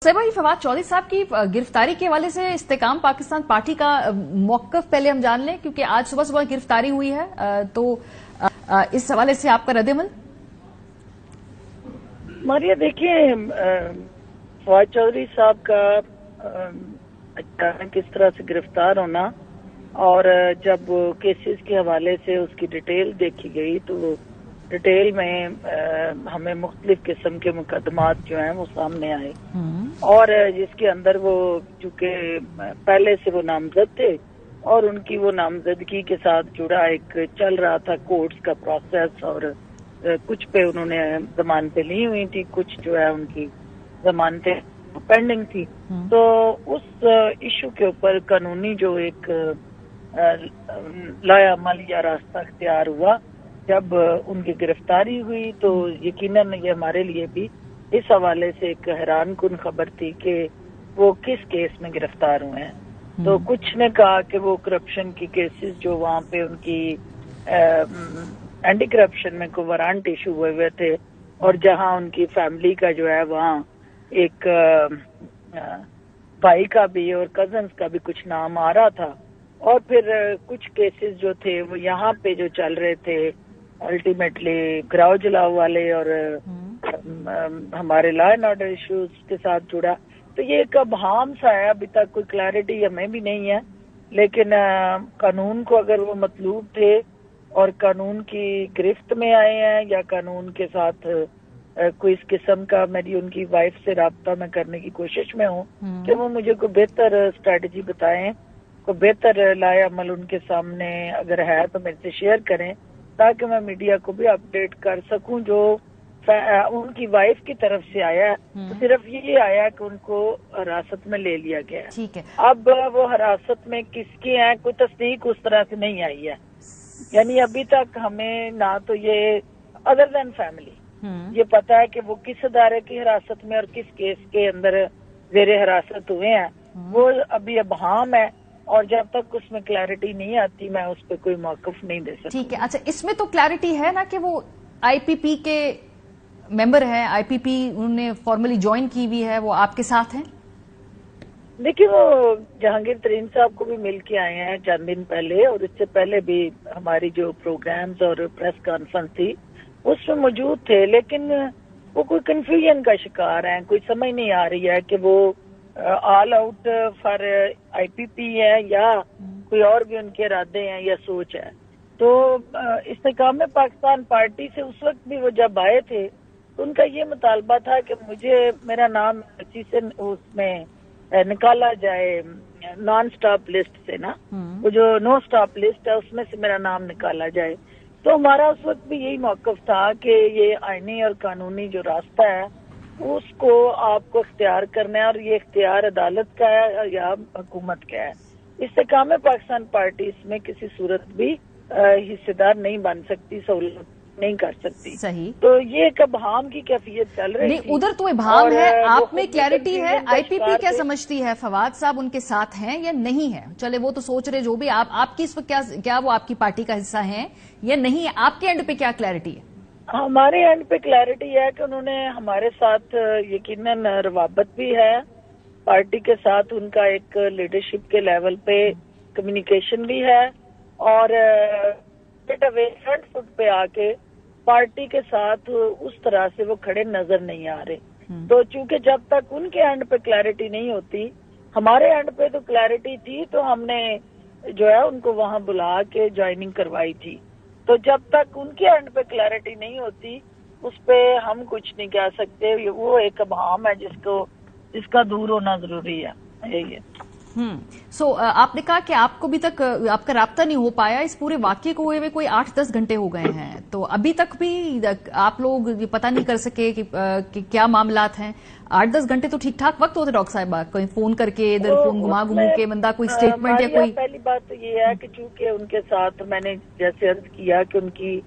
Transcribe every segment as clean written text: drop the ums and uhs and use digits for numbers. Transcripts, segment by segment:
भाई फवाद चौधरी साहब की गिरफ्तारी के हवाले से इस्तेकाम पाकिस्तान पार्टी का मौक़िफ़ पहले हम जान लें, क्योंकि आज सुबह सुबह गिरफ्तारी हुई है, तो इस हवाले से आपका रद्द-ए-अमल। मारिया, देखिए, फवाद चौधरी साहब का अचानक किस तरह से गिरफ्तार होना और जब केसेस के हवाले से उसकी डिटेल देखी गई तो डिटेल में हमें मुख्तलिफ किस्म के मुकदमात जो हैं वो सामने आए और जिसके अंदर वो चूंकि पहले से वो नामजद थे और उनकी वो नामजदगी के साथ जुड़ा एक चल रहा था कोर्ट्स का प्रोसेस और कुछ पे उन्होंने जमानतें ली हुई थी, कुछ जो है उनकी जमानतें पेंडिंग थी। तो उस इशू के ऊपर कानूनी जो एक लायामल या रास्ता इख्तियार हुआ जब उनकी गिरफ्तारी हुई, तो यकीनन ये हमारे लिए भी इस हवाले से एक हैरान कुन खबर थी कि वो किस केस में गिरफ्तार हुए हैं। तो कुछ ने कहा कि वो करप्शन की केसेस जो वहाँ पे उनकी एंटी करप्शन में को वारंट इशू हुए थे और जहाँ उनकी फैमिली का जो है वहाँ एक भाई का भी और कजन्स का भी कुछ नाम आ रहा था और फिर कुछ केसेस जो थे वो यहाँ पे जो चल रहे थे अल्टीमेटली गिराव जलाव वाले और हमारे लॉ एंड ऑर्डर इश्यूज के साथ जुड़ा। तो ये एक अबहाम सा है, अभी तक कोई क्लैरिटी हमें भी नहीं है, लेकिन कानून को अगर वो मतलूब थे और कानून की गिरफ्त में आए हैं या कानून के साथ कोई इस किस्म का, मेरी उनकी वाइफ से राब्ता में करने की कोशिश में हूँ कि वो मुझे कोई बेहतर स्ट्रेटजी बताएं, कोई बेहतर लायामल उनके सामने अगर है तो मेरे से शेयर करें ताकि मैं मीडिया को भी अपडेट कर सकूं। जो उनकी वाइफ की तरफ से आया है तो सिर्फ ये आया कि उनको हिरासत में ले लिया गया है। ठीक है, अब वो हिरासत में किसकी है कोई तस्दीक उस तरह से नहीं आई है, यानी अभी तक हमें ना तो ये अदर देन फैमिली ये पता है कि वो किस अदारे की हिरासत में और किस केस के अंदर जेर हिरासत हुए हैं, वो अभी अबहाम है और जब तक उसमें क्लैरिटी नहीं आती मैं उस पर कोई मौक़िफ़ नहीं दे सकती। ठीक है, अच्छा, इसमें तो क्लैरिटी है ना कि वो आईपीपी के मेंबर हैं, आईपीपी उन्होंने फॉर्मली ज्वाइन की हुई है, वो आपके साथ हैं? देखिए, वो जहांगीर तरीन साहब को भी मिल के आए हैं चंद दिन पहले और इससे पहले भी हमारी जो प्रोग्राम्स और प्रेस कॉन्फ्रेंस थी उसमें मौजूद थे, लेकिन वो कोई कंफ्यूजन का शिकार हैं, कोई समझ नहीं आ रही है कि वो ऑल आउट फॉर आईपीपी है या कोई और भी उनके इरादे हैं या सोच है। तो इस्तेकाम में पाकिस्तान पार्टी से उस वक्त भी वो जब आए थे तो उनका ये मुतालबा था कि मुझे मेरा नाम इसी से उसमें निकाला जाए, नॉन स्टॉप लिस्ट से ना, वो जो नो स्टॉप लिस्ट है उसमें से मेरा नाम निकाला जाए। तो हमारा उस वक्त भी यही मौक़िफ़ था कि ये आईनी और कानूनी जो रास्ता है उसको आपको इख्तियार करना है और ये इख्तियार अदालत का है या हुकूमत का है। इस्तेकाम में पाकिस्तान पार्टी इसमें किसी सूरत भी हिस्सेदार नहीं बन सकती, सहूलत नहीं कर सकती। सही। तो ये एक अबहाम की कैफियत चल रही थी। उधर तो इबहाम है, आप में क्लैरिटी है, आईपीपी क्या समझती है, फवाद साहब उनके साथ हैं या नहीं है? चले वो तो सोच रहे जो भी, आपकी इस वक्त क्या वो आपकी पार्टी का हिस्सा हैं या नहीं है? आपके एंड पे क्या क्लैरिटी है? हमारे एंड पे क्लैरिटी है कि उन्होंने हमारे साथ यकीनन रवाबत भी है, पार्टी के साथ उनका एक लीडरशिप के लेवल पे कम्युनिकेशन भी है और फ्रंट फुट पे आके पार्टी के साथ उस तरह से वो खड़े नजर नहीं आ रहे। तो चूंकि जब तक उनके एंड पे क्लैरिटी नहीं होती, हमारे एंड पे तो क्लैरिटी थी, तो हमने जो है उनको वहां बुला के ज्वाइनिंग करवाई थी। तो जब तक उनके एंड पे क्लैरिटी नहीं होती उस पे हम कुछ नहीं कह सकते, वो एक अबहाम है जिसका दूर होना जरूरी है, यही है। आपने कहा कि आपको अभी तक आपका राब्ता नहीं हो पाया, इस पूरे वाकये को हुए कोई 8-10 घंटे हो गए हैं, तो अभी तक भी आप लोग ये पता नहीं कर सके कि क्या मामलात हैं? 8-10 घंटे तो ठीक ठाक वक्त होता है डॉक्टर साहिबा, कहीं फोन करके इधर फोन घुमा के बंदा कोई स्टेटमेंट या कोई। पहली बात तो ये है कि चूंकि उनके साथ मैंने जैसे अर्ज किया कि उनकी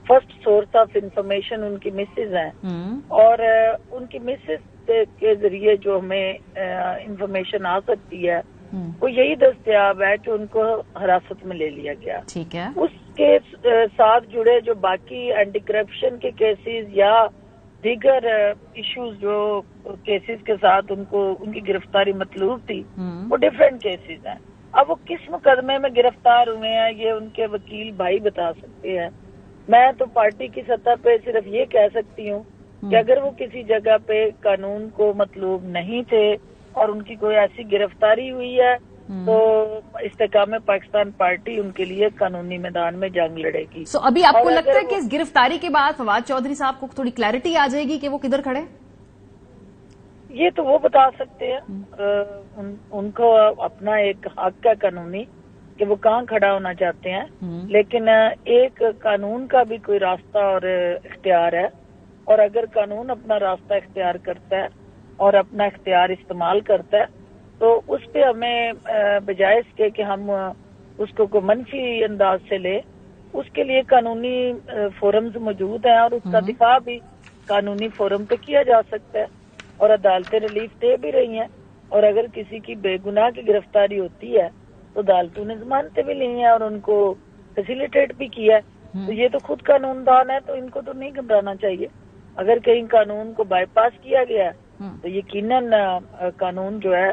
फर्स्ट सोर्स ऑफ इंफॉर्मेशन उनकी मिसेज हैं और उनकी मिसेज के जरिए जो हमें इंफॉर्मेशन आ सकती है वो यही दस्तयाब है कि उनको हिरासत में ले लिया गया। ठीक है, उसके साथ जुड़े जो बाकी एंटी करप्शन के केसेस या दीगर इश्यूज जो केसेस के साथ उनको उनकी गिरफ्तारी मतलूब थी वो डिफरेंट केसेस हैं। अब वो किस मुकदमे में गिरफ्तार हुए हैं ये उनके वकील भाई बता सकते हैं। मैं तो पार्टी की सतह पे सिर्फ ये कह सकती हूँ कि अगर वो किसी जगह पे कानून को मतलूब नहीं थे और उनकी कोई ऐसी गिरफ्तारी हुई है तो इस्तेकाम पाकिस्तान पार्टी उनके लिए कानूनी मैदान में जंग लड़ेगी। सो अभी आपको लगता है कि इस गिरफ्तारी के बाद फवाद चौधरी साहब को थोड़ी क्लैरिटी आ जाएगी कि वो किधर खड़े? ये तो वो बता सकते हैं। उनको अपना एक हक है कानूनी कि वो कहाँ खड़ा होना चाहते हैं, लेकिन एक कानून का भी कोई रास्ता और इख्तियार है, और अगर कानून अपना रास्ता इख्तियार करता है और अपना इख्तियार इस्तेमाल करता है तो उस पे हमें बजाय इसके कि हम उसको को मनफी अंदाज से ले, उसके लिए कानूनी फोरम्स मौजूद हैं और उसका दिफा भी कानूनी फोरम पे किया जा सकता है, और अदालतें रिलीफ दे भी रही हैं। और अगर किसी की बेगुनाह की गिरफ्तारी होती है तो अदालतों ने जमानतें भी ली हैं और उनको फैसिलिटेट भी किया है। तो ये तो खुद कानूनदान है, तो इनको तो नहीं घबराना चाहिए। अगर कहीं कानून को बाईपास किया गया है तो यकीनन कानून जो है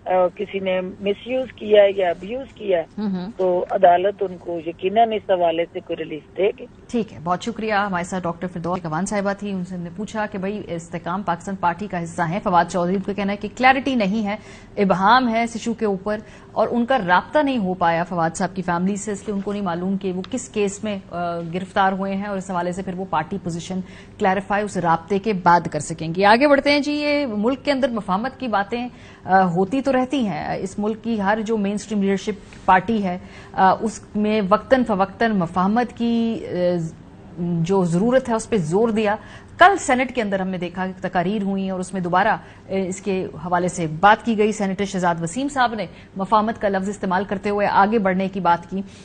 किसी ने मिसयूज किया है या अब्यूज किया है तो अदालत उनको यकीनन इस हवाले से कोई रिलीफ देगी। ठीक है, बहुत शुक्रिया। हमारे साथ डॉक्टर फिरदौस कवान साहिबा थी। उनसे हमने पूछा कि भाई इस्तेकाम पाकिस्तान पार्टी का हिस्सा है फवाद चौधरी। उनका कहना है कि क्लैरिटी नहीं है, इबहाम है इस इशू के ऊपर, और उनका राब्ता नहीं हो पाया फवाद साहब की फैमिली से, इसलिए उनको नहीं मालूम कि वो किस केस में गिरफ्तार हुए हैं, और इस हवाले से फिर वो पार्टी पोजीशन क्लैरिफाई उस राब्ते के बाद कर सकेंगे। आगे बढ़ते हैं जी। ये मुल्क के अंदर मफाहमत की बातें होती तो रहती हैं। इस मुल्क की हर जो मेन स्ट्रीम लीडरशिप पार्टी है उसमें वक्तन फवक्तन मफाहमत की जो जरूरत है उस पर जोर दिया। कल सेनेट के अंदर हमने देखा कि तकारीर हुई और उसमें दोबारा इसके हवाले से बात की गई। सेनेटर शहजाद वसीम साहब ने मफाहमत का लफ्ज इस्तेमाल करते हुए आगे बढ़ने की बात की।